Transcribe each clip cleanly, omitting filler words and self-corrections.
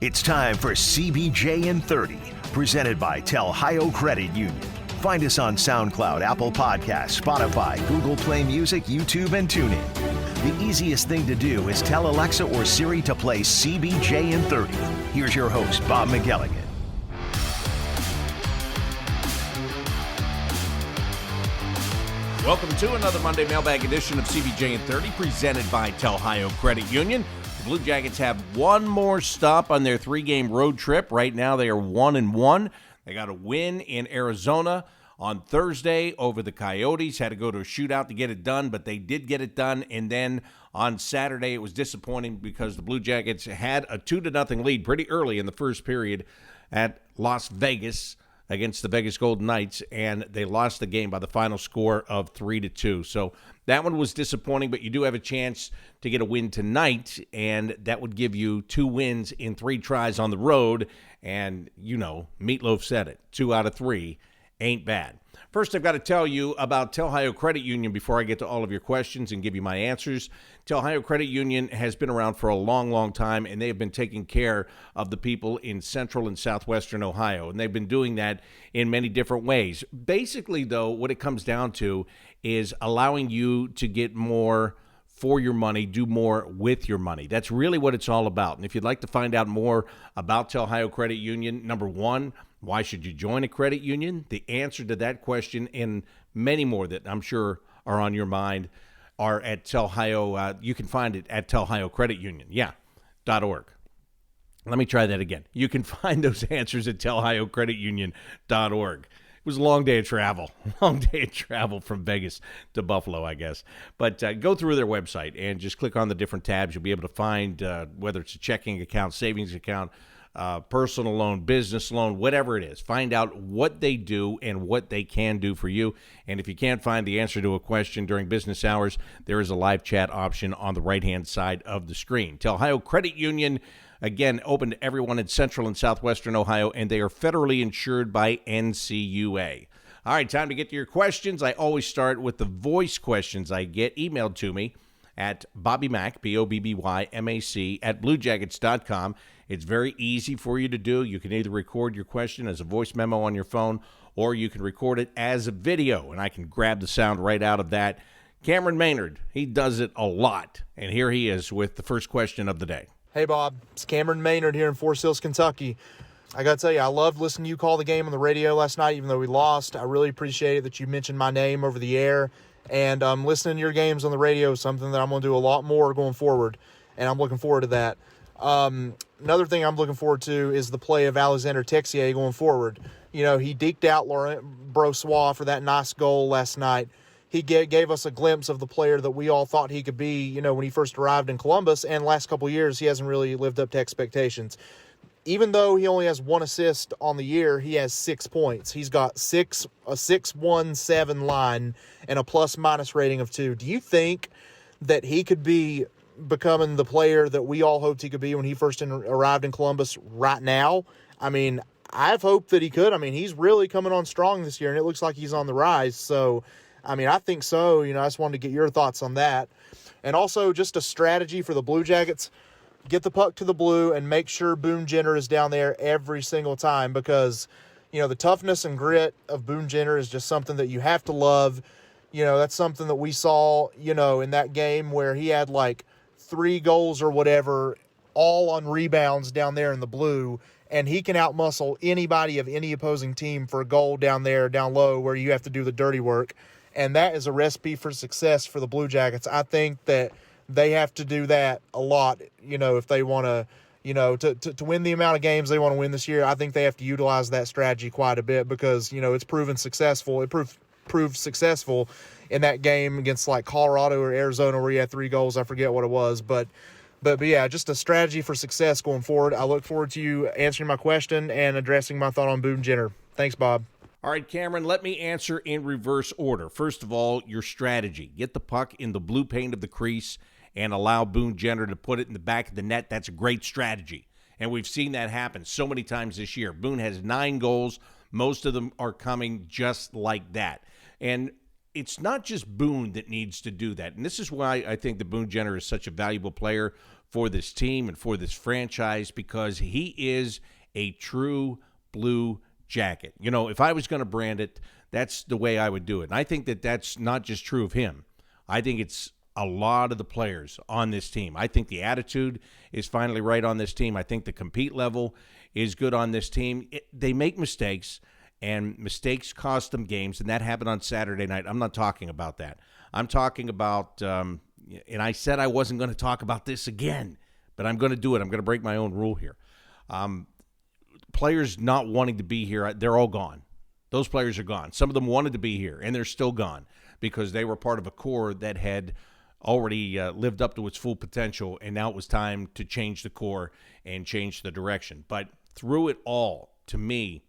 It's time for CBJ in 30, presented by Telhio Credit Union. Find us on SoundCloud, Apple Podcasts, Spotify, Google Play Music, YouTube, and TuneIn. The easiest thing to do is tell Alexa or Siri to play CBJ in 30. Here's your host, Bob McElligott. Welcome to another Monday Mailbag edition of CBJ in 30, presented by Telhio Credit Union. The Blue Jackets have one more stop on their three-game road trip. Right now they are 1-1. They got a win in Arizona on Thursday over the Coyotes. Had to go to a shootout to get it done, but they did get it done. And then on Saturday it was disappointing because the Blue Jackets had a 2-0 lead pretty early in the first period at Las Vegas against the Vegas Golden Knights, and they lost the game by the final score of 3-2. So that one was disappointing, but you do have a chance to get a win tonight, and that would give you 2 wins in 3 tries on the road. And, you know, Meatloaf said it, 2 out of 3 ain't bad. First, I've got to tell you about Telhio Credit Union before I get to all of your questions and give you my answers. Telhio Credit Union has been around for a long, long time, and they have been taking care of the people in central and southwestern Ohio, and they've been doing that in many different ways. Basically, though, what it comes down to is allowing you to get more for your money, do more with your money. That's really what it's all about. And if you'd like to find out more about Telhio Credit Union, number one, why should you join a credit union? The answer to that question and many more that I'm sure are on your mind are at Telhio. You can find it at Telhio Credit Union. .org. Let me try that again. You can find those answers at TelhioCreditUnion.org. It was a long day of travel. From Vegas to Buffalo, I guess. But go through their website and just click on the different tabs. You'll be able to find whether it's a checking account, savings account, personal loan, business loan, whatever it is. Find out what they do and what they can do for you. And if you can't find the answer to a question during business hours, there is a live chat option on the right-hand side of the screen. Telhio Credit Union, again, open to everyone in central and southwestern Ohio, and they are federally insured by NCUA. All right, time to get to your questions. I always start with the voice questions I get emailed to me at BobbyMac, BOBBYMAC, at BlueJackets.com. It's very easy for you to do. You can either record your question as a voice memo on your phone, or you can record it as a video, and I can grab the sound right out of that. Cameron Maynard, he does it a lot, and here he is with the first question of the day. Hey, Bob. It's Cameron Maynard here in Forest Hills, Kentucky. I got to tell you, I loved listening to you call the game on the radio last night, even though we lost. I really appreciate it that you mentioned my name over the air. And listening to your games on the radio is something that I'm going to do a lot more going forward, and I'm looking forward to that. Another thing I'm looking forward to is the play of Alexander Texier going forward. You know, he deked out Laurent Brossoit for that nice goal last night. He gave us a glimpse of the player that we all thought he could be, you know, when he first arrived in Columbus, and last couple of years he hasn't really lived up to expectations. Even though he only has 1 assist on the year, he has 6 points. He's got a 6.17 line and a plus-minus rating of 2. Do you think that he could be becoming the player that we all hoped he could be when he first arrived in Columbus right now? I mean, I've hoped that he could. I mean, he's really coming on strong this year, and it looks like he's on the rise. So, I mean, I think so. You know, I just wanted to get your thoughts on that. And also just a strategy for the Blue Jackets. Get the puck to the blue and make sure Boone Jenner is down there every single time, because, you know, the toughness and grit of Boone Jenner is just something that you have to love. You know, that's something that we saw, you know, in that game where he had like 3 goals or whatever, all on rebounds down there in the blue, and he can outmuscle anybody of any opposing team for a goal down there, down low, where you have to do the dirty work. And that is a recipe for success for the Blue Jackets. I think that they have to do that a lot, you know, if they want to, you know, to win the amount of games they want to win this year. I think they have to utilize that strategy quite a bit, because, you know, it's proven successful. It proved successful in that game against like Colorado or Arizona where he had 3 goals. I forget what it was, but yeah, just a strategy for success going forward. I look forward to you answering my question and addressing my thought on Boone Jenner. Thanks, Bob. All right, Cameron, let me answer in reverse order. First of all, your strategy. Get the puck in the blue paint of the crease and allow Boone Jenner to put it in the back of the net. That's a great strategy, and we've seen that happen so many times this year. Boone has 9 goals. Most of them are coming just like that. And it's not just Boone that needs to do that. And this is why I think that Boone Jenner is such a valuable player for this team and for this franchise because he is a true Blue Jacket. You know, if I was going to brand it, that's the way I would do it. And I think that that's not just true of him. I think it's a lot of the players on this team. I think the attitude is finally right on this team. I think the compete level is good on this team. They make mistakes, and mistakes cost them games, and that happened on Saturday night. I'm not talking about that. I'm talking about, and I said I wasn't going to talk about this again, but I'm going to do it. I'm going to break my own rule here. Players not wanting to be here, they're all gone. Those players are gone. Some of them wanted to be here, and they're still gone because they were part of a core that had already lived up to its full potential, and now it was time to change the core and change the direction. But through it all, to me,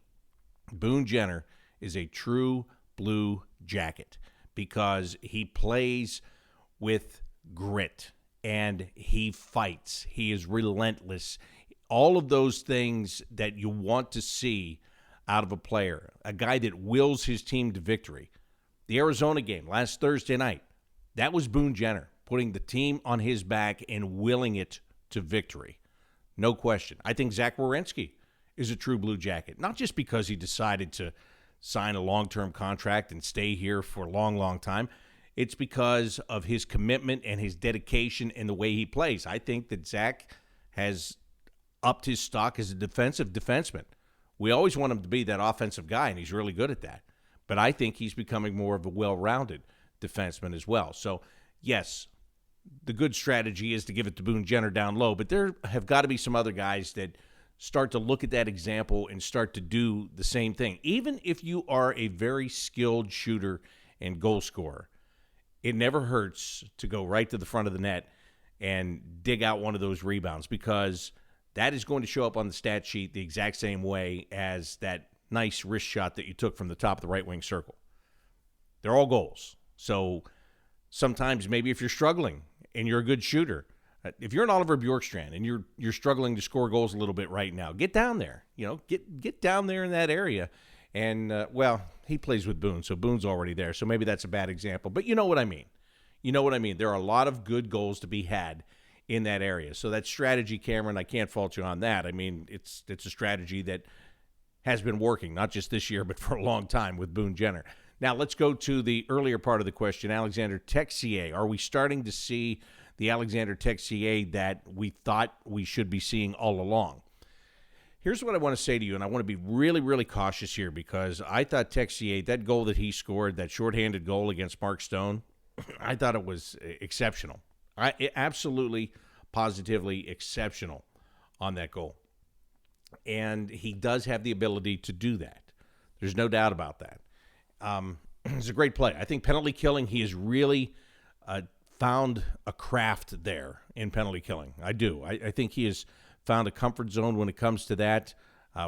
Boone Jenner is a true Blue Jacket because he plays with grit and he fights. He is relentless. All of those things that you want to see out of a player, a guy that wills his team to victory. The Arizona game last Thursday night, that was Boone Jenner putting the team on his back and willing it to victory. No question. I think Zach Warrenski is a true Blue Jacket, not just because he decided to sign a long-term contract and stay here for a long, long time. It's because of his commitment and his dedication and the way he plays. I think that Zach has upped his stock as a defensive defenseman. We always want him to be that offensive guy, and he's really good at that. But I think he's becoming more of a well-rounded defenseman as well. So, yes, the good strategy is to give it to Boone Jenner down low, but there have got to be some other guys that start to look at that example and start to do the same thing. Even if you are a very skilled shooter and goal scorer, it never hurts to go right to the front of the net and dig out one of those rebounds because that is going to show up on the stat sheet the exact same way as that nice wrist shot that you took from the top of the right wing circle. They're all goals. So sometimes maybe if you're struggling and you're a good shooter, if you're an Oliver Bjorkstrand and you're struggling to score goals a little bit right now, get down there. You know, get down there in that area. And, well, he plays with Boone, so Boone's already there. So maybe that's a bad example. But you know what I mean. You know what I mean. There are a lot of good goals to be had in that area. So that strategy, Cameron, I can't fault you on that. I mean, it's a strategy that has been working, not just this year, but for a long time with Boone Jenner. Now, let's go to the earlier part of the question. Alexander Texier. Are we starting to see the Alexander Texier that we thought we should be seeing all along? Here's what I want to say to you, and I want to be really, really cautious here because I thought Texier, that goal that he scored, that shorthanded goal against Mark Stone, I thought it was exceptional. Absolutely, positively exceptional on that goal. And he does have the ability to do that. There's no doubt about that. It's a great play. I think penalty killing, he has really found a craft there in penalty killing. I do. I think he has found a comfort zone when it comes to that.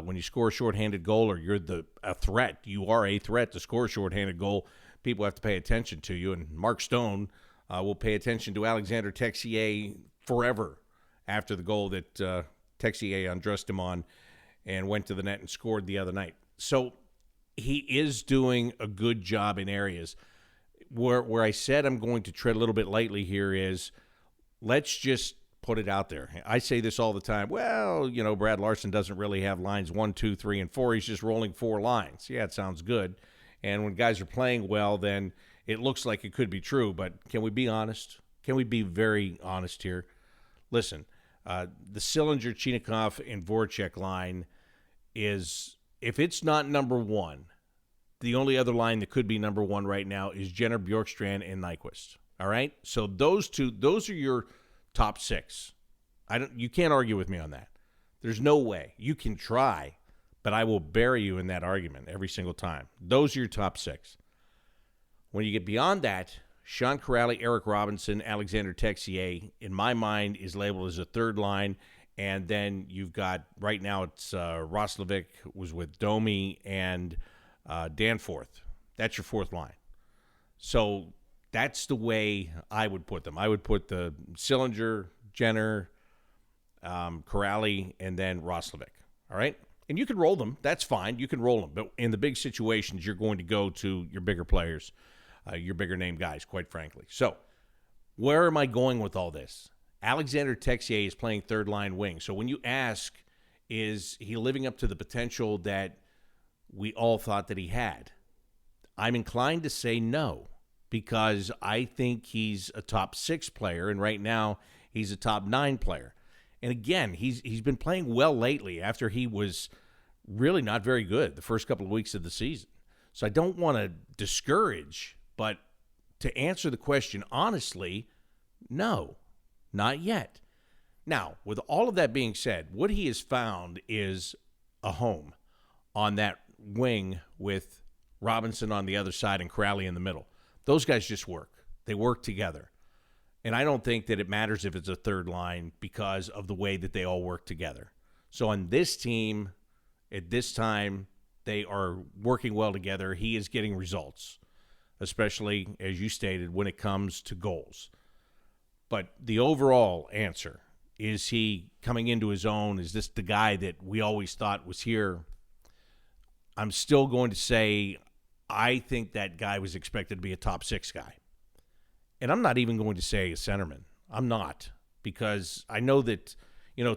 When you score a shorthanded goal or you're a threat, you are a threat to score a shorthanded goal, people have to pay attention to you. And Mark Stone will pay attention to Alexander Texier forever after the goal that Texier undressed him on and went to the net and scored the other night. So he is doing a good job in areas. Where I said I'm going to tread a little bit lightly here is let's just put it out there. I say this all the time. Well, you know, Brad Larson doesn't really have lines 1, 2, 3, and 4. He's just rolling 4 lines. Yeah, it sounds good. And when guys are playing well, then it looks like it could be true. But can we be honest? Can we be very honest here? Listen, the Sillinger, Chinakhov, and Voracek line is, if it's not number one, the only other line that could be number one right now is Jenner, Bjorkstrand, and Nyquist. All right? So those are your top 6. You can't argue with me on that. There's no way. You can try, but I will bury you in that argument every single time. Those are your top 6. When you get beyond that, Sean Corrali, Eric Robinson, Alexander Texier, in my mind, is labeled as a third line. And then you've got, right now, it's Roslovic was with Domi and Danforth. That's your fourth line. So that's the way I would put them. I would put the Sillinger, Jenner, Corrali, and then Roslovic. All right? And you can roll them. That's fine. You can roll them. But in the big situations, you're going to go to your bigger players, your bigger name guys, quite frankly. So where am I going with all this? Alexander Texier is playing third-line wing. So when you ask, is he living up to the potential that we all thought that he had? I'm inclined to say no, because I think he's a top 6 player, and right now he's a top 9 player. And again, he's been playing well lately after he was really not very good the first couple of weeks of the season. So I don't want to discourage, but to answer the question honestly, no, not yet. Now, with all of that being said, what he has found is a home on that wing with Robinson on the other side and Crowley in the middle. Those guys just work. They work together. And I don't think that it matters if it's a third line because of the way that they all work together. So on this team, at this time, they are working well together. He is getting results, especially, as you stated, when it comes to goals. But the overall answer, is he coming into his own? Is this the guy that we always thought was here? I'm still going to say I think that guy was expected to be a top 6 guy. And I'm not even going to say a centerman. I'm not, because I know that,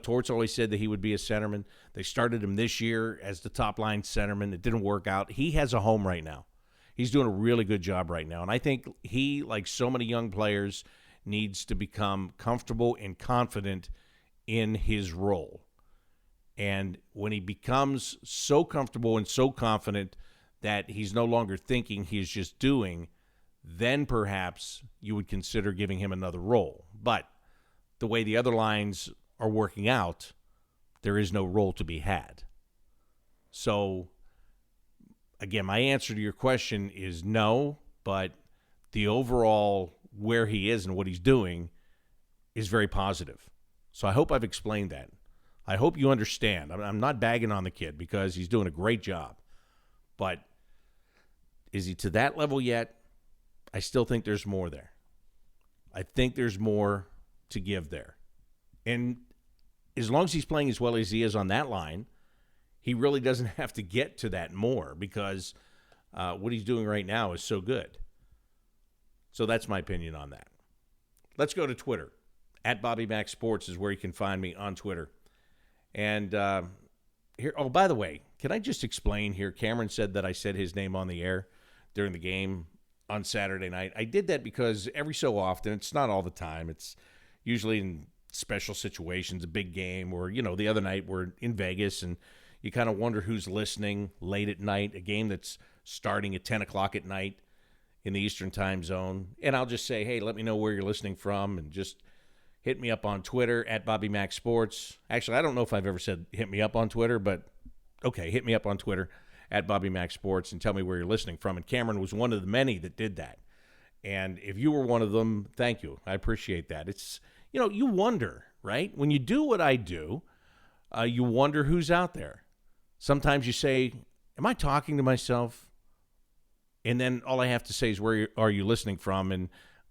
Torts always said that he would be a centerman. They started him this year as the top-line centerman. It didn't work out. He has a home right now. He's doing a really good job right now. And I think he, like so many young players, needs to become comfortable and confident in his role. And when he becomes so comfortable and so confident that he's no longer thinking, he's just doing, then perhaps you would consider giving him another role. But the way the other lines are working out, there is no role to be had. So, again, my answer to your question is no, but the overall where he is and what he's doing is very positive. So I hope I've explained that. I hope you understand. I'm not bagging on the kid because he's doing a great job. But is he to that level yet? I still think there's more there. I think there's more to give there. And as long as he's playing as well as he is on that line, he really doesn't have to get to that more because what he's doing right now is so good. So that's my opinion on that. Let's go to Twitter. @BobbyMacSports is where you can find me on Twitter. And here, oh, by the way, can I just explain here? Cameron said that I said his name on the air during the game on Saturday night. I did that because every so often, it's not all the time, it's usually in special situations, a big game, or, the other night we're in Vegas and you kind of wonder who's listening late at night, a game that's starting at 10 o'clock at night in the Eastern time zone. And I'll just say, hey, let me know where you're listening from, and just hit me up on Twitter @BobbyMacSports. Actually, I don't know if I've ever said hit me up on Twitter, but okay, hit me up on Twitter @BobbyMacSports and tell me where you're listening from. And Cameron was one of the many that did that. And if you were one of them, thank you. I appreciate that. It's, you wonder, right? When you do what I do, you wonder who's out there. Sometimes you say, am I talking to myself? And then all I have to say is, where are you listening from? And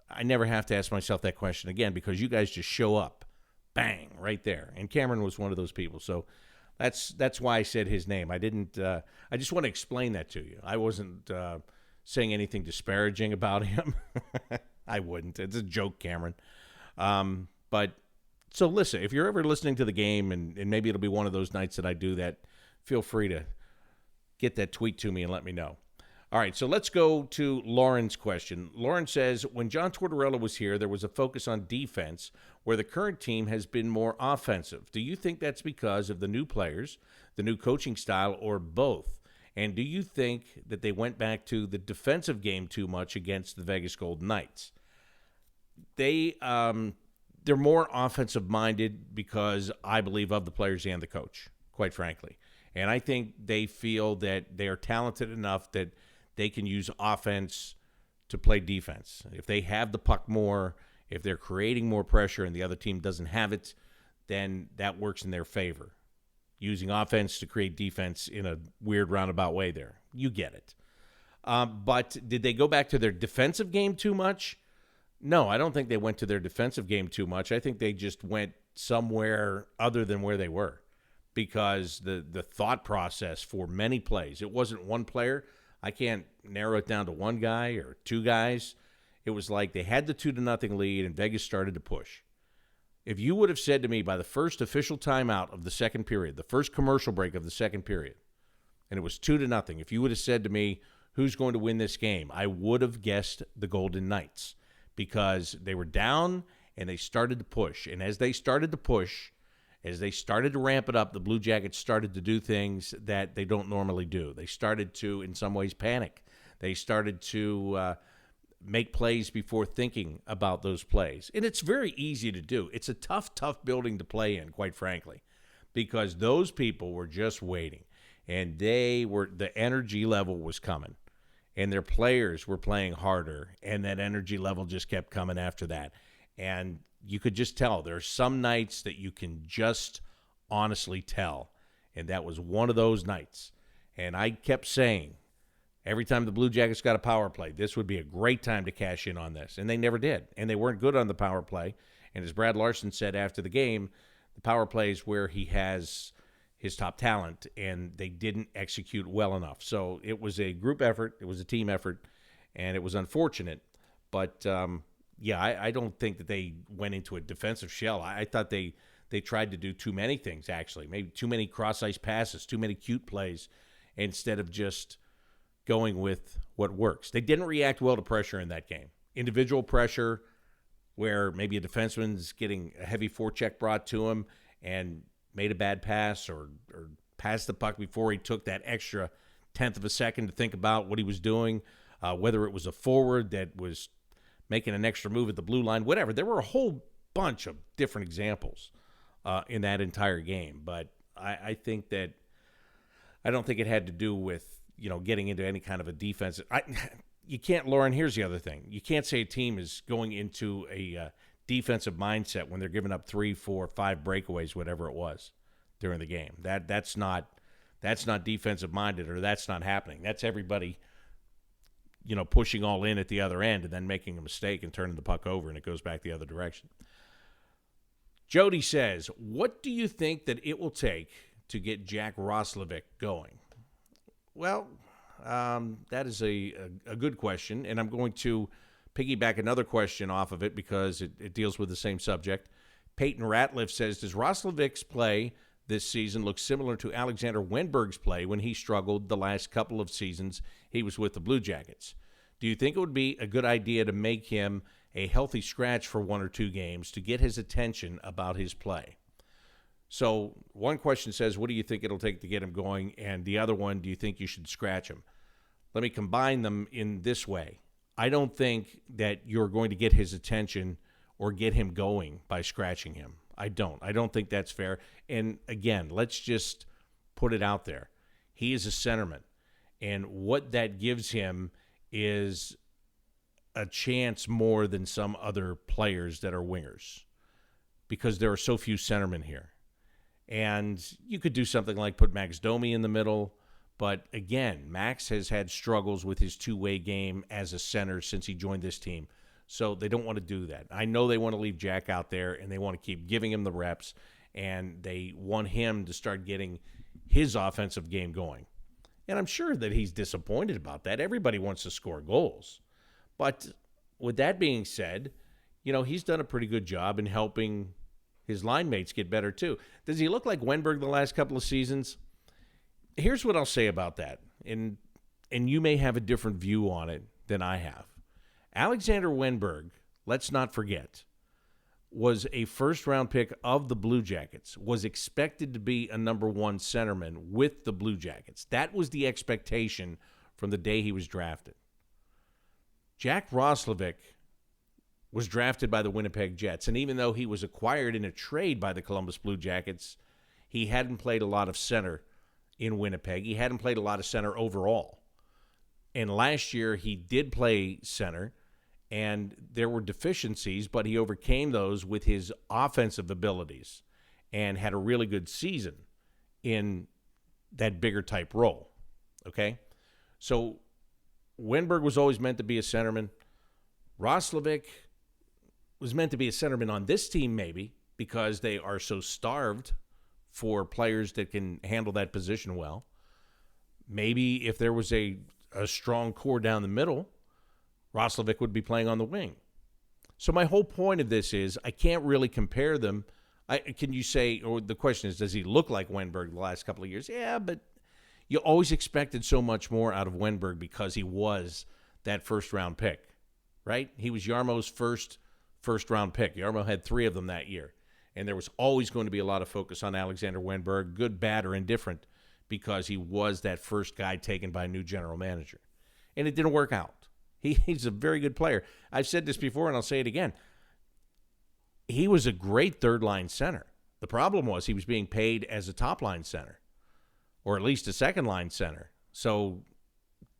I never have to ask myself that question again because you guys just show up. Bang, right there. And Cameron was one of those people. So that's why I said his name. I didn't. I just want to explain that to you. I wasn't saying anything disparaging about him. I wouldn't. It's a joke, Cameron. But so listen, if you're ever listening to the game, and maybe it'll be one of those nights that I do that, feel free to get that tweet to me and let me know. All right, so let's go to Lauren's question. Lauren says, when John Tortorella was here, there was a focus on defense where the current team has been more offensive. Do you think that's because of the new players, the new coaching style, or both? And do you think that they went back to the defensive game too much against the Vegas Golden Knights? They're more offensive-minded because I believe of the players and the coach, quite frankly. And I think they feel that they are talented enough that they can use offense to play defense. If they have the puck more, if they're creating more pressure and the other team doesn't have it, then that works in their favor. Using offense to create defense in a weird roundabout way there. You get it. But did they go back to their defensive game too much? No, I don't think they went to their defensive game too much. I think they just went somewhere other than where they were, because the thought process for many plays, it wasn't one player. I can't narrow it down to one guy or two guys. It was like they had the 2-0 lead and Vegas started to push. If you would have said to me by the first official timeout of the second period, the first commercial break of the second period, and it was 2-0, if you would have said to me, who's going to win this game, I would have guessed the Golden Knights because they were down and they started to push. And as they started to push, as they started to ramp it up, the Blue Jackets started to do things that they don't normally do. They started to, in some ways, panic. They started to make plays before thinking about those plays. And it's very easy to do. It's a tough building to play in, quite frankly, because those people were just waiting. And the energy level was coming. And their players were playing harder. And that energy level just kept coming after that. And you could just tell. There are some nights that you can just honestly tell. And that was one of those nights. And I kept saying, every time the Blue Jackets got a power play, this would be a great time to cash in on this. And they never did. And they weren't good on the power play. And as Brad Larson said after the game, the power play is where he has his top talent, and they didn't execute well enough. So it was a group effort. It was a team effort, and it was unfortunate. But, I don't think that they went into a defensive shell. I thought they tried to do too many things, actually. Maybe too many cross-ice passes, too many cute plays, instead of just going with what works. They didn't react well to pressure in that game. Individual pressure where maybe a defenseman's getting a heavy forecheck brought to him and made a bad pass or passed the puck before he took that extra tenth of a second to think about what he was doing, whether it was a forward that was making an extra move at the blue line, whatever. There were a whole bunch of different examples in that entire game. But I think that I don't think it had to do with getting into any kind of a defense. You can't, Lauren, here's the other thing. You can't say a team is going into a defensive mindset when they're giving up 3, 4, 5 breakaways, whatever it was, during the game. That's not defensive minded, or that's not happening. That's everybody, pushing all in at the other end and then making a mistake and turning the puck over, and it goes back the other direction. Jody says, what do you think that it will take to get Jack Roslovic going? Well, that is a good question, and I'm going to piggyback another question off of it because it deals with the same subject. Peyton Ratliff says, does Roslovic's play this season look similar to Alexander Wenberg's play when he struggled the last couple of seasons he was with the Blue Jackets? Do you think it would be a good idea to make him a healthy scratch for 1 or 2 games to get his attention about his play? So one question says, what do you think it'll take to get him going? And the other one, do you think you should scratch him? Let me combine them in this way. I don't think that you're going to get his attention or get him going by scratching him. I don't think that's fair. And again, let's just put it out there. He is a centerman. And what that gives him is a chance more than some other players that are wingers, because there are so few centermen here. And you could do something like put Max Domi in the middle. But again, Max has had struggles with his two-way game as a center since he joined this team. So they don't want to do that. I know they want to leave Jack out there, and they want to keep giving him the reps, and they want him to start getting his offensive game going. And I'm sure that he's disappointed about that. Everybody wants to score goals. But with that being said, he's done a pretty good job in helping his line mates get better too. Does he look like Wenberg the last couple of seasons? Here's what I'll say about that, and you may have a different view on it than I have. Alexander Wenberg, let's not forget, was a first-round pick of the Blue Jackets, was expected to be a number 1 centerman with the Blue Jackets. That was the expectation from the day he was drafted. Jack Roslovic was drafted by the Winnipeg Jets, and even though he was acquired in a trade by the Columbus Blue Jackets, he hadn't played a lot of center in Winnipeg. He hadn't played a lot of center overall. And last year he did play center, and there were deficiencies, but he overcame those with his offensive abilities and had a really good season in that bigger type role. Okay? So Wenberg was always meant to be a centerman. Roslovic was meant to be a centerman on this team maybe because they are so starved for players that can handle that position well. Maybe if there was a strong core down the middle, Roslovic would be playing on the wing. So my whole point of this is I can't really compare them. Can you say, or the question is, does he look like Wenberg the last couple of years? Yeah, but you always expected so much more out of Wenberg because he was that first-round pick, right? He was Yarmo's first-round pick. Yarmo had 3 of them that year. And there was always going to be a lot of focus on Alexander Wenberg, good, bad, or indifferent, because he was that first guy taken by a new general manager. And it didn't work out. He's a very good player. I've said this before, and I'll say it again. He was a great third-line center. The problem was he was being paid as a top-line center, or at least a second-line center. So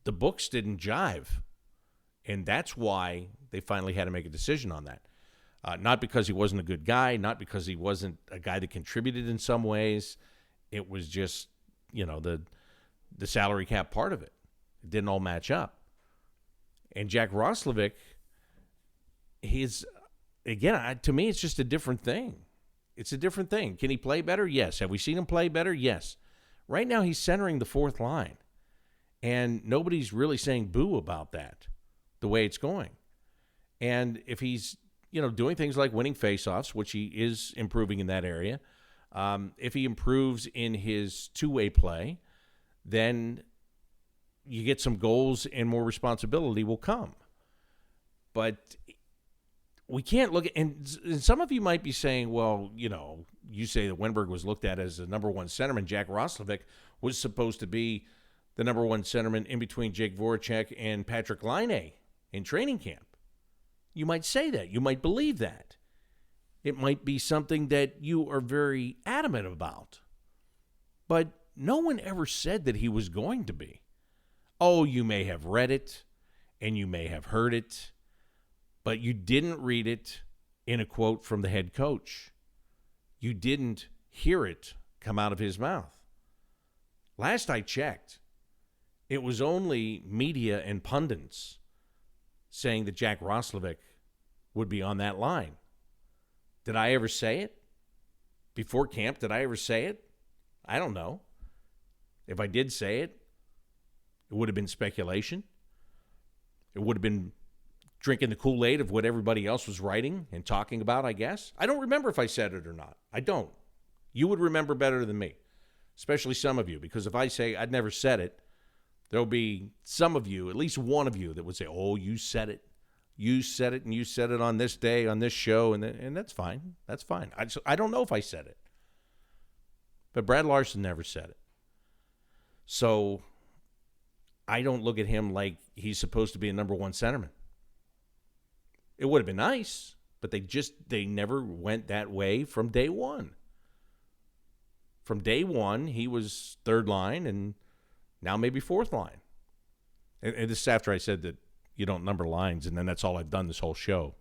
the books didn't jive, and that's why they finally had to make a decision on that. Not because he wasn't a good guy, not because he wasn't a guy that contributed in some ways. It was just, the salary cap part of it. It didn't all match up. And Jack Roslovic, to me, it's just a different thing. It's a different thing. Can he play better? Yes. Have we seen him play better? Yes. Right now, he's centering the fourth line. And nobody's really saying boo about that, the way it's going. And if he's, doing things like winning faceoffs, which he is improving in that area, if he improves in his two-way play, then you get some goals and more responsibility will come. But we can't look at, and some of you might be saying, well, you say that Wenberg was looked at as the number one centerman. Jack Roslovic was supposed to be the number one centerman in between Jake Voracek and Patrick Lainey in training camp. You might say that. You might believe that. It might be something that you are very adamant about. But no one ever said that he was going to be. Oh, you may have read it, and you may have heard it, but you didn't read it in a quote from the head coach. You didn't hear it come out of his mouth. Last I checked, it was only media and pundits saying that Jack Roslovic would be on that line. Did I ever say it? Before camp, did I ever say it? I don't know. If I did say it, it would have been speculation. It would have been drinking the Kool-Aid of what everybody else was writing and talking about, I guess. I don't remember if I said it or not. I don't. You would remember better than me, especially some of you, because if I say I'd never said it, there'll be some of you, at least one of you, that would say, oh, you said it. You said it, and you said it on this day, on this show, and that's fine. That's fine. I don't know if I said it. But Brad Larson never said it. So I don't look at him like he's supposed to be a number one centerman. It would have been nice, but they never went that way from day one. From day one, he was third line, and now maybe fourth line. And this is after I said that you don't number lines, and then that's all I've done this whole show.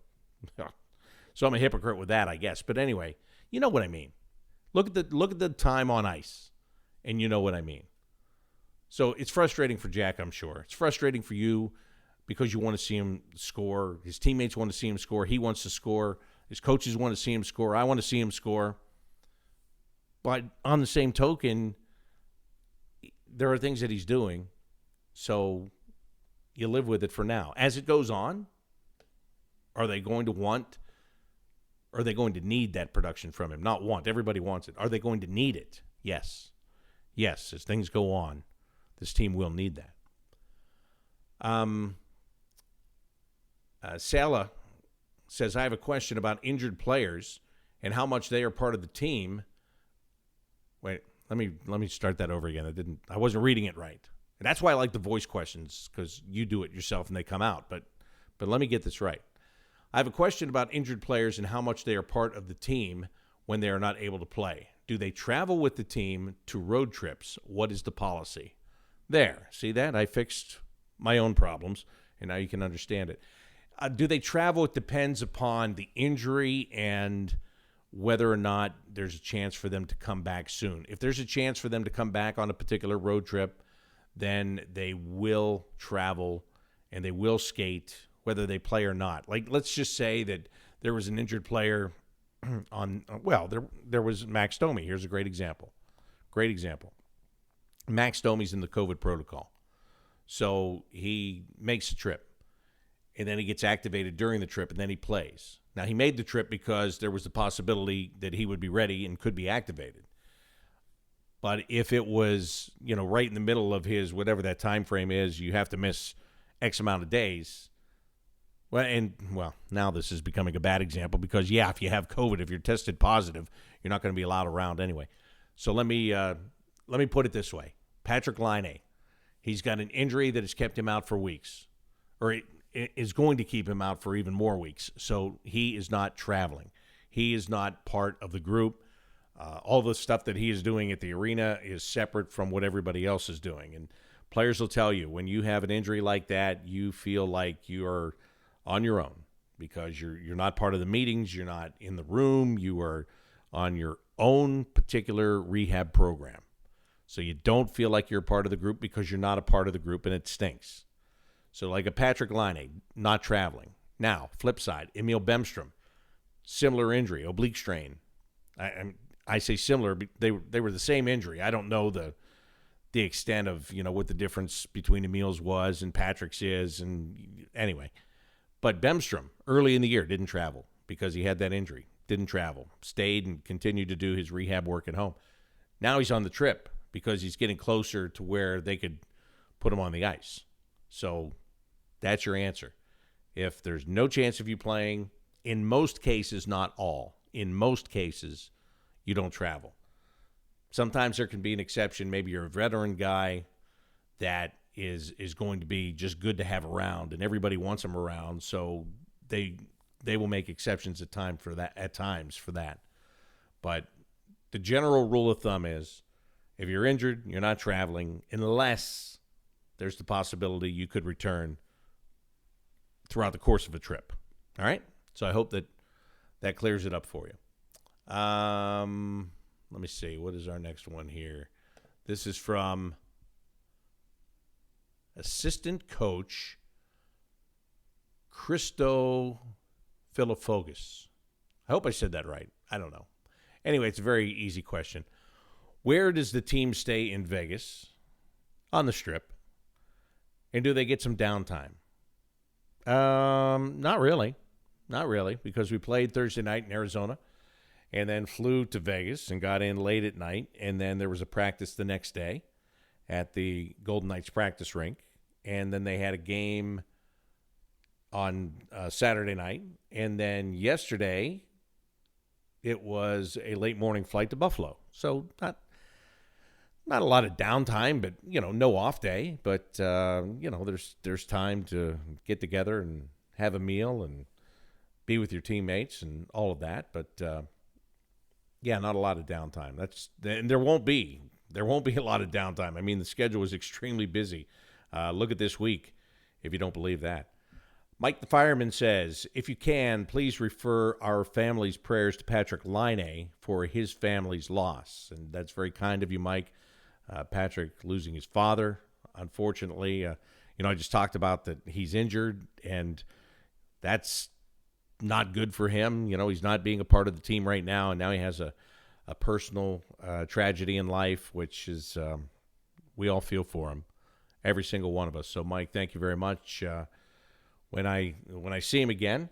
So I'm a hypocrite with that, I guess. But anyway, you know what I mean. Look at the time on ice, and you know what I mean. So it's frustrating for Jack, I'm sure. It's frustrating for you because you want to see him score. His teammates want to see him score. He wants to score. His coaches want to see him score. I want to see him score. But on the same token, there are things that he's doing, so you live with it for now. As it goes on, are they going to need that production from him? Not want. Everybody wants it. Are they going to need it? Yes. Yes, as things go on, this team will need that. Sala says, I have a question about injured players and how much they are part of the team. Wait, let me start that over again. I wasn't reading it right. And that's why I like the voice questions, because you do it yourself and they come out. But let me get this right. I have a question about injured players and how much they are part of the team when they are not able to play. Do they travel with the team to road trips? What is the policy? There. See that? I fixed my own problems, and now you can understand it. Do they travel? It depends upon the injury and whether or not there's a chance for them to come back soon. If there's a chance for them to come back on a particular road trip, then they will travel and they will skate whether they play or not. Like, let's just say that there was an injured player there was Max Domi. Here's a great example. Max Domi's in the COVID protocol. So he makes a trip. and then he gets activated during the trip, and then he plays. Now, he made the trip because there was the possibility that he would be ready and could be activated. But if it was, right in the middle of his, whatever that time frame is, you have to miss X amount of days. Well, now this is becoming a bad example because, if you have COVID, if you're tested positive, you're not going to be allowed around anyway. So let me put it this way. Patrick Lainey, he's got an injury that has kept him out for weeks, or it is going to keep him out for even more weeks. So he is not traveling. He is not part of the group. All the stuff that he is doing at the arena is separate from what everybody else is doing. And players will tell you, when you have an injury like that, you feel like you are on your own because you're not part of the meetings, you're not in the room, you are on your own particular rehab program. So you don't feel like you're a part of the group because you're not a part of the group, and it stinks. So like a Patrick Lainey, not traveling. Now, flip side, Emil Bemstrom, similar injury, oblique strain. I say similar, they were the same injury. I don't know the extent of, what the difference between Emil's was and Patrick's is, and anyway. But Bemstrom, early in the year, didn't travel because he had that injury. Didn't travel. Stayed and continued to do his rehab work at home. Now he's on the trip because he's getting closer to where they could put him on the ice. So that's your answer. If there's no chance of you playing, in most cases, not all, in most cases, you don't travel. Sometimes there can be an exception. Maybe you're a veteran guy that is going to be just good to have around, and everybody wants him around, so they will make exceptions at times for that. But the general rule of thumb is if you're injured, you're not traveling unless there's the possibility you could return throughout the course of a trip. All right? So I hope that clears it up for you. Let me see. What is our next one here? This is from assistant coach Christo Philophogus. I hope I said that right. I don't know. Anyway, it's a very easy question. Where does the team stay in Vegas? On the Strip. And do they get some downtime? Not really. Not really, because we played Thursday night in Arizona and then flew to Vegas and got in late at night, and then there was a practice the next day at the Golden Knights practice rink, and then they had a game on Saturday night, and then yesterday it was a late morning flight to Buffalo. So not a lot of downtime, but no off day. But there's time to get together and have a meal and be with your teammates and all of that. But not a lot of downtime. And there won't be a lot of downtime. I mean, the schedule is extremely busy. Look at this week, if you don't believe that. Mike the Fireman says, if you can, please refer our family's prayers to Patrick Lainey for his family's loss. And that's very kind of you, Mike. Patrick losing his father, unfortunately. I just talked about that he's injured, and that's not good for him. He's not being a part of the team right now, and now he has a personal tragedy in life, which is we all feel for him, every single one of us. So, Mike, thank you very much. When I see him again,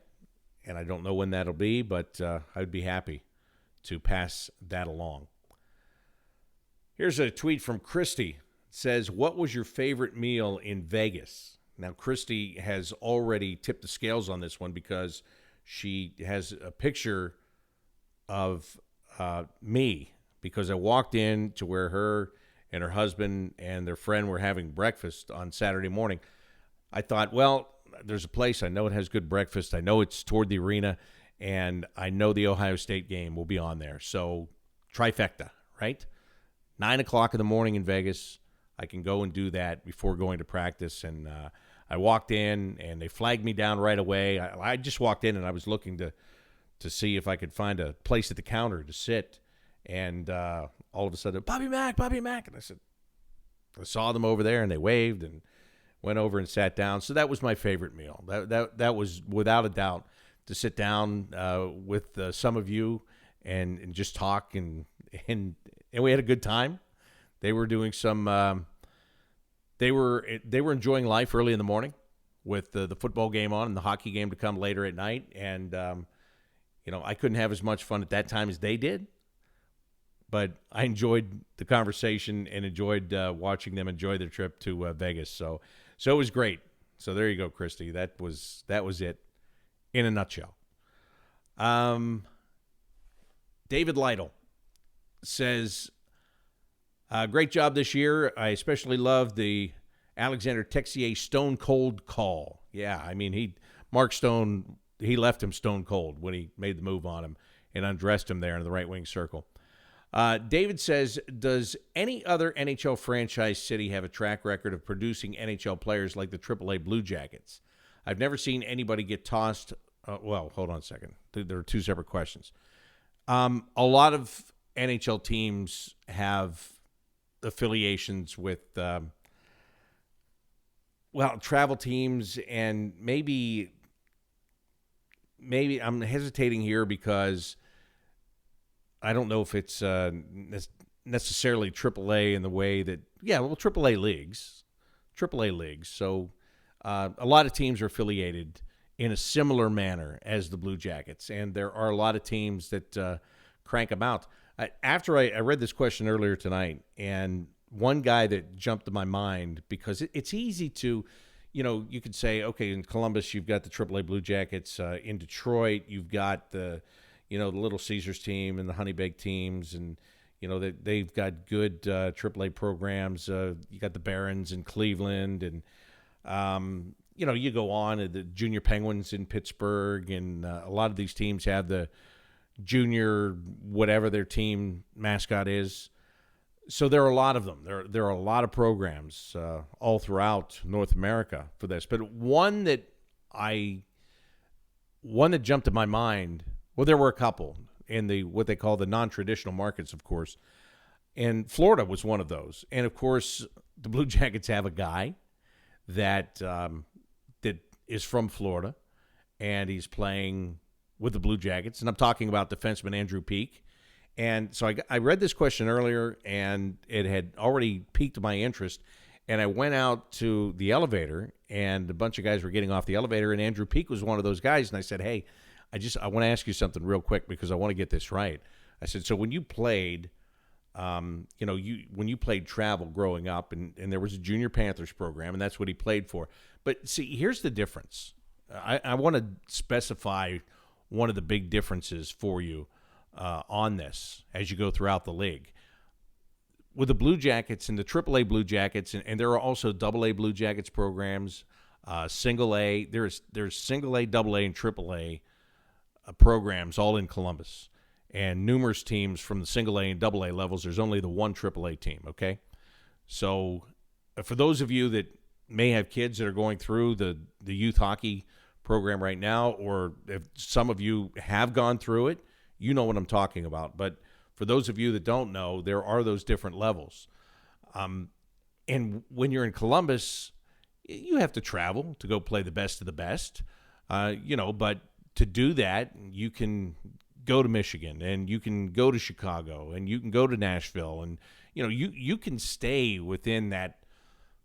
and I don't know when that'll be, but I'd be happy to pass that along. Here's a tweet from Christy. It says, what was your favorite meal in Vegas? Now, Christy has already tipped the scales on this one because she has a picture of me, because I walked in to where her and her husband and their friend were having breakfast on Saturday morning. I thought, well, there's a place. I know it has good breakfast. I know it's toward the arena, and I know the Ohio State game will be on there. So trifecta, right? 9 o'clock in the morning in Vegas. I can go and do that before going to practice. And I walked in, and they flagged me down right away. I just walked in, and I was looking to see if I could find a place at the counter to sit. And all of a sudden, Bobby Mack. And I saw them over there, and they waved and went over and sat down. So that was my favorite meal. That was without a doubt to sit down with some of you and just talk and we had a good time. They were doing some. They were enjoying life early in the morning, with the football game on and the hockey game to come later at night. And, I couldn't have as much fun at that time as they did. But I enjoyed the conversation and enjoyed watching them enjoy their trip to Vegas. So it was great. So there you go, Christy. That was it in a nutshell. David Lytle says, great job this year. I especially love the Alexander Texier stone cold call. Yeah, I mean, Mark Stone, he left him stone cold when he made the move on him and undressed him there in the right wing circle. David says, does any other NHL franchise city have a track record of producing NHL players like the AAA Blue Jackets? I've never seen anybody get tossed. Well, hold on a second. There are two separate questions. A lot of NHL teams have affiliations with, travel teams, and maybe I'm hesitating here because I don't know if it's necessarily AAA in the way that, AAA leagues. So a lot of teams are affiliated in a similar manner as the Blue Jackets, and there are a lot of teams that crank them out. After I read this question earlier tonight, and one guy that jumped to my mind, because it's easy to, you could say, okay, in Columbus, you've got the AAA Blue Jackets. In Detroit, you've got the Little Caesars team and the Honey Baked teams, and, they've got good AAA programs. You got the Barons in Cleveland, and, you go on to the Junior Penguins in Pittsburgh, and a lot of these teams have the junior, whatever their team mascot is. So there are a lot of them. There are a lot of programs all throughout North America for this. But one that jumped to my mind, well, there were a couple in what they call the non-traditional markets, of course. And Florida was one of those. And, of course, the Blue Jackets have a guy that that is from Florida, and he's playing with the Blue Jackets. And I'm talking about defenseman Andrew Peeke. And so I read this question earlier, and it had already piqued my interest. And I went out to the elevator, and a bunch of guys were getting off the elevator, and Andrew Peeke was one of those guys. And I said, hey, I want to ask you something real quick because I want to get this right. I said, so when you played, when you played travel growing up, and there was a Junior Panthers program, and that's what he played for. But see, here's the difference. I want to specify one of the big differences for you on this as you go throughout the league. With the Blue Jackets and the AAA Blue Jackets, and there are also AA Blue Jackets programs, single A. There's single A, AA, and AAA programs all in Columbus, and numerous teams from the single A and AA levels. There's only the one AAA team. Okay, so for those of you that may have kids that are going through the youth hockey program right now, or if some of you have gone through it, you know what I'm talking about. But for those of you that don't know, there are those different levels. And when you're in Columbus, you have to travel to go play the best of the best, but to do that, you can go to Michigan, and you can go to Chicago, and you can go to Nashville, and, you can stay within that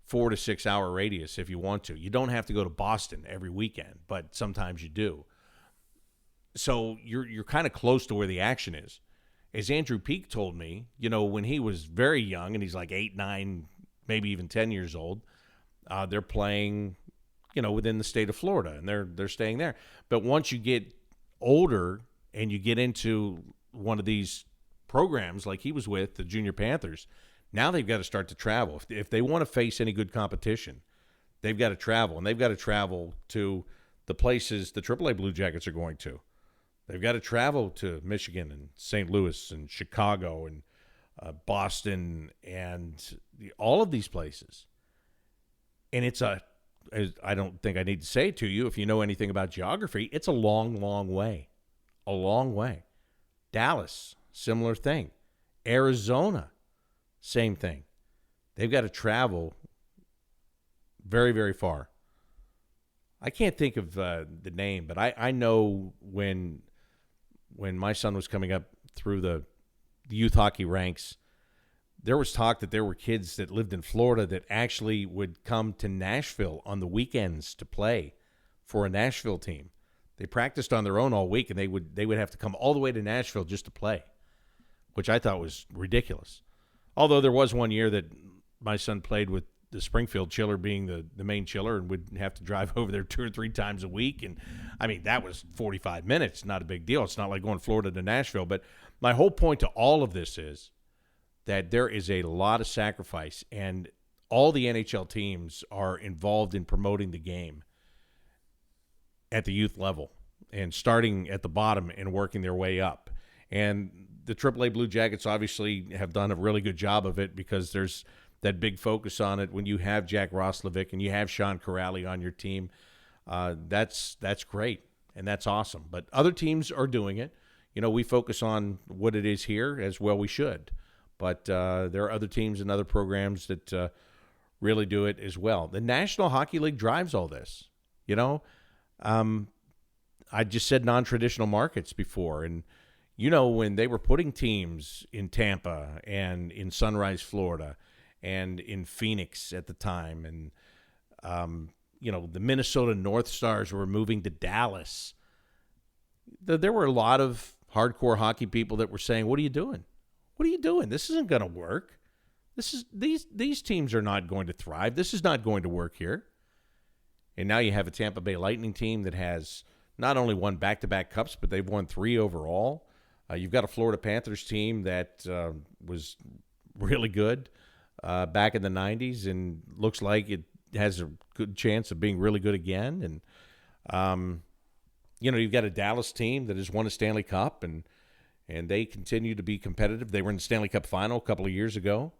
4 to 6 hour radius if you want to. You don't have to go to Boston every weekend, but sometimes you do. So you're kind of close to where the action is. As Andrew Peeke told me, when he was very young, and he's like 8, 9, maybe even 10 years old, they're playing, within the state of Florida, and they're staying there. But once you get older and you get into one of these programs like he was with, the Junior Panthers, now they've got to start to travel. If they want to face any good competition, they've got to travel, and they've got to travel to the places the AAA Blue Jackets are going to. They've got to travel to Michigan and St. Louis and Chicago and Boston and all of these places. And I don't think I need to say it to you, if you know anything about geography, it's a long, long way. A long way. Dallas, similar thing. Arizona, same thing. They've got to travel very, very far. I can't think of the name, but I know when my son was coming up through the youth hockey ranks, there was talk that there were kids that lived in Florida that actually would come to Nashville on the weekends to play for a Nashville team. They practiced on their own all week, and they would have to come all the way to Nashville just to play, which I thought was ridiculous. Although there was one year that my son played with the Springfield chiller being the main chiller and would have to drive over there 2 or 3 times a week. And, I mean, that was 45 minutes, not a big deal. It's not like going Florida to Nashville. But my whole point to all of this is that there is a lot of sacrifice, and all the NHL teams are involved in promoting the game at the youth level and starting at the bottom and working their way up. And the AAA Blue Jackets obviously have done a really good job of it because there's that big focus on it. When you have Jack Roslovic and you have Sean Corrali on your team, that's great, and that's awesome. But other teams are doing it. You know, we focus on what it is here, as well we should. But there are other teams and other programs that really do it as well. The National Hockey League drives all this. You know, I just said non-traditional markets before, and you know, when they were putting teams in Tampa and in Sunrise, Florida, and in Phoenix at the time, and you know, the Minnesota North Stars were moving to Dallas, there were a lot of hardcore hockey people that were saying, "What are you doing? What are you doing? This isn't going to work. These teams are not going to thrive. This is not going to work here." And now you have a Tampa Bay Lightning team that has not only won back-to-back cups, but they've won 3 overall. You've got a Florida Panthers team that was really good back in the 90s and looks like it has a good chance of being really good again. And, you know, you've got a Dallas team that has won a Stanley Cup, and they continue to be competitive. They were in the Stanley Cup final a couple of years ago.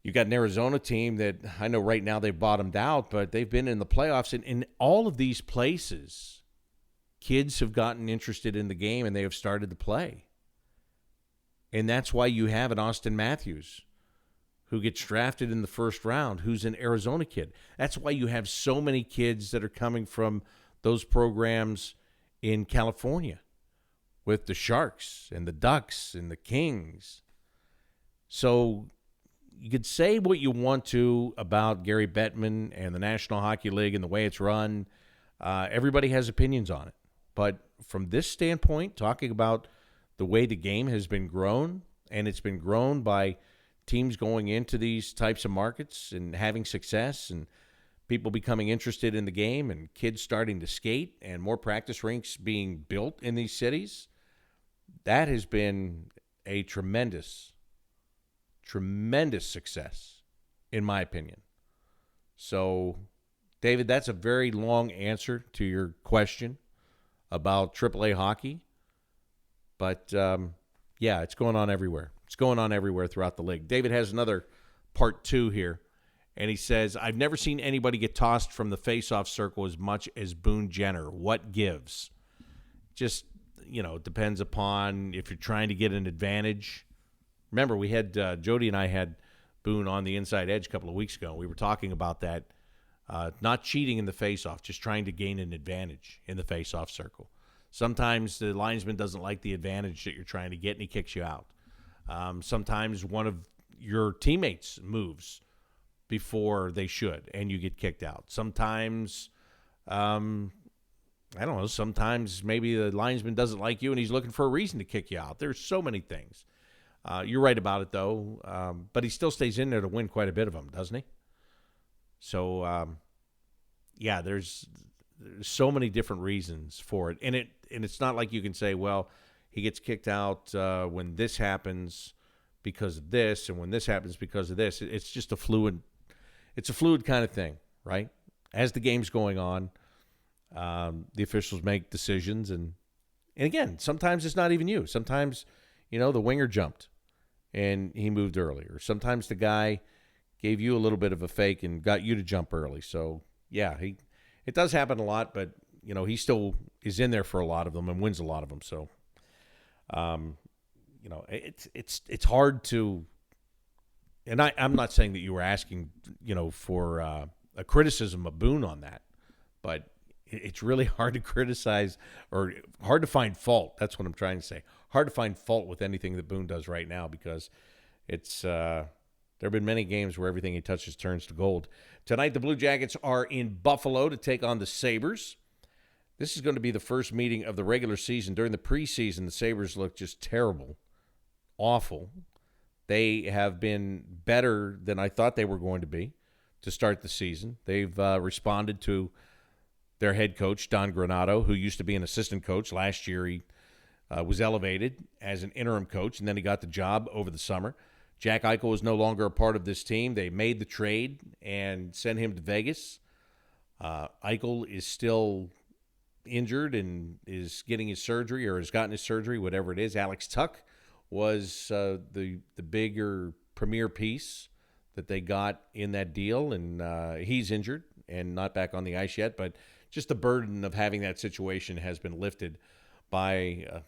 You've got an Arizona team that I know right now they've bottomed out, but they've been in the playoffs. And in all of these places, kids have gotten interested in the game and they have started to play. And that's why you have an Austin Matthews who gets drafted in the first round, who's an Arizona kid. That's why you have so many kids that are coming from those programs in California with the Sharks and the Ducks and the Kings. So you could say what you want to about Gary Bettman and the National Hockey League and the way it's run. Everybody has opinions on it. But from this standpoint, talking about the way the game has been grown, and it's been grown by teams going into these types of markets and having success and people becoming interested in the game and kids starting to skate and more practice rinks being built in these cities, that has been a tremendous success, in my opinion. So, David, that's a very long answer to your question about AAA hockey. But, yeah, it's going on everywhere. It's going on everywhere throughout the league. David has another part 2 here, and he says, I've never seen anybody get tossed from the face-off circle as much as Boone Jenner. What gives? Just, you know, it depends upon if you're trying to get an advantage. Remember, we had Jody and I had Boone on the Inside Edge a couple of weeks ago. We were talking about that, not cheating in the face-off, just trying to gain an advantage in the face-off circle. Sometimes the linesman doesn't like the advantage that you're trying to get, and he kicks you out. Sometimes one of your teammates moves before they should, and you get kicked out. Sometimes, I don't know, sometimes maybe the linesman doesn't like you, and he's looking for a reason to kick you out. There's so many things. You're right about it, though. But he still stays in there to win quite a bit of them, doesn't he? So, yeah, there's so many different reasons for it. And it's not like you can say, well, he gets kicked out when this happens because of this, and when this happens because of this. It's just a fluid kind of thing, right? As the game's going on, the officials make decisions. And again, sometimes it's not even you. Sometimes, you know, the winger jumped and he moved earlier. Sometimes the guy gave you a little bit of a fake and got you to jump early. So, yeah, it does happen a lot, but, you know, he still is in there for a lot of them and wins a lot of them. So, you know, it's hard to, and I'm not saying that you were asking, you know, for a criticism of Boone on that, but it's really hard to criticize or hard to find fault. That's what I'm trying to say. Hard to find fault with anything that Boone does right now because It's there have been many games where everything he touches turns to gold. Tonight, the Blue Jackets are in Buffalo to take on the Sabres. This is going to be the first meeting of the regular season. During the preseason, the Sabres look just terrible, awful. They have been better than I thought they were going to be to start the season. They've responded to their head coach, Don Granato, who used to be an assistant coach. Last year, he was elevated as an interim coach, and then he got the job over the summer. Jack Eichel is no longer a part of this team. They made the trade and sent him to Vegas. Eichel is still injured and is getting his surgery or has gotten his surgery, whatever it is. Alex Tuck was the bigger premier piece that they got in that deal, and he's injured and not back on the ice yet. But just the burden of having that situation has been lifted by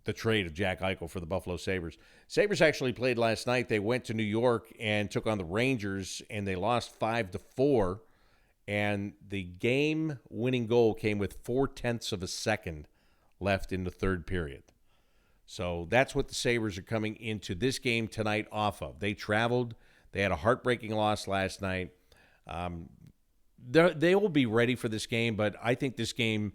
the trade of Jack Eichel for the Buffalo Sabres. Sabres actually played last night. They went to New York and took on the Rangers, and they lost 5-4. And the game-winning goal came with 0.4 of a second left in the third period. So that's what the Sabres are coming into this game tonight off of. They traveled. They had a heartbreaking loss last night. They will be ready for this game, but I think this game,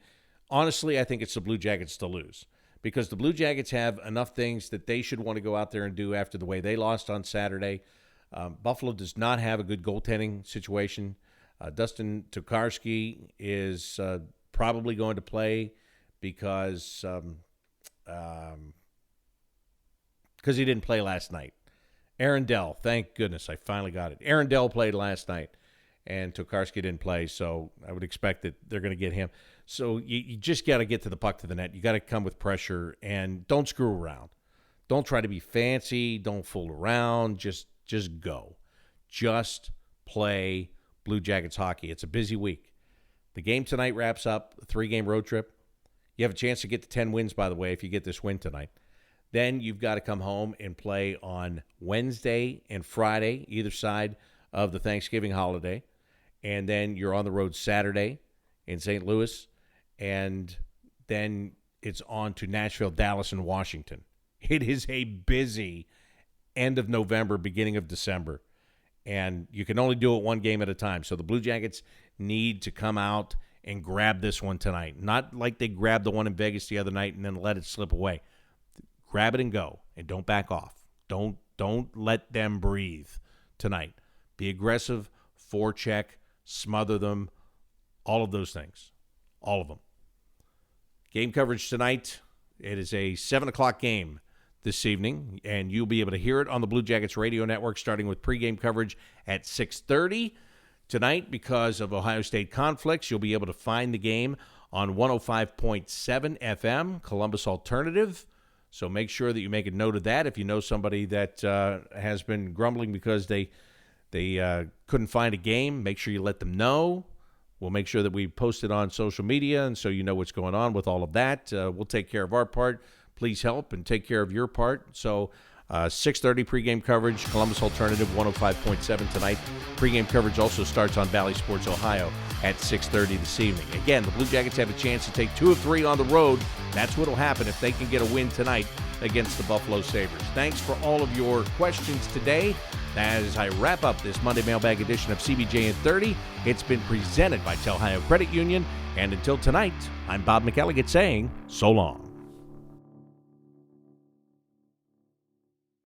honestly, I think it's the Blue Jackets to lose. Because the Blue Jackets have enough things that they should want to go out there and do after the way they lost on Saturday. Buffalo does not have a good goaltending situation. Dustin Tokarski is probably going to play because he didn't play last night. Aaron Dell, thank goodness, I finally got it. Aaron Dell played last night, and Tokarski didn't play, so I would expect that they're going to get him. So you just got to get to the puck to the net. You got to come with pressure, and don't screw around. Don't try to be fancy. Don't fool around. Just go. Just play Blue Jackets hockey. It's a busy week. The game tonight wraps up a 3-game road trip. You have a chance to get to 10 wins, by the way, if you get this win tonight. Then you've got to come home and play on Wednesday and Friday, either side of the Thanksgiving holiday. And then you're on the road Saturday in St. Louis. And then it's on to Nashville, Dallas, and Washington. It is a busy end of November, beginning of December. And you can only do it one game at a time. So the Blue Jackets need to come out and grab this one tonight. Not like they grabbed the one in Vegas the other night and then let it slip away. Grab it and go, and don't back off. Don't let them breathe tonight. Be aggressive, forecheck, smother them, all of those things. All of them. Game coverage tonight. It is a 7 o'clock game this evening, and you'll be able to hear it on the Blue Jackets radio network, starting with pregame coverage at 6:30 tonight. Because of Ohio State conflicts, you'll be able to find the game on 105.7 FM, Columbus Alternative. So make sure that you make a note of that. If you know somebody that has been grumbling because they couldn't find a game, make sure you let them know. We'll make sure that we post it on social media, and so you know what's going on with all of that. We'll take care of our part. Please help and take care of your part. So 6:30 pregame coverage, Columbus Alternative 105.7 tonight. Pregame coverage also starts on Valley Sports Ohio at 6:30 this evening. Again, the Blue Jackets have a chance to take 2 of 3 on the road. That's what will happen if they can get a win tonight against the Buffalo Sabres. Thanks for all of your questions today. As I wrap up this Monday Mailbag edition of CBJ in 30, it's been presented by Telhio Credit Union. And until tonight, I'm Bob McElligott saying so long.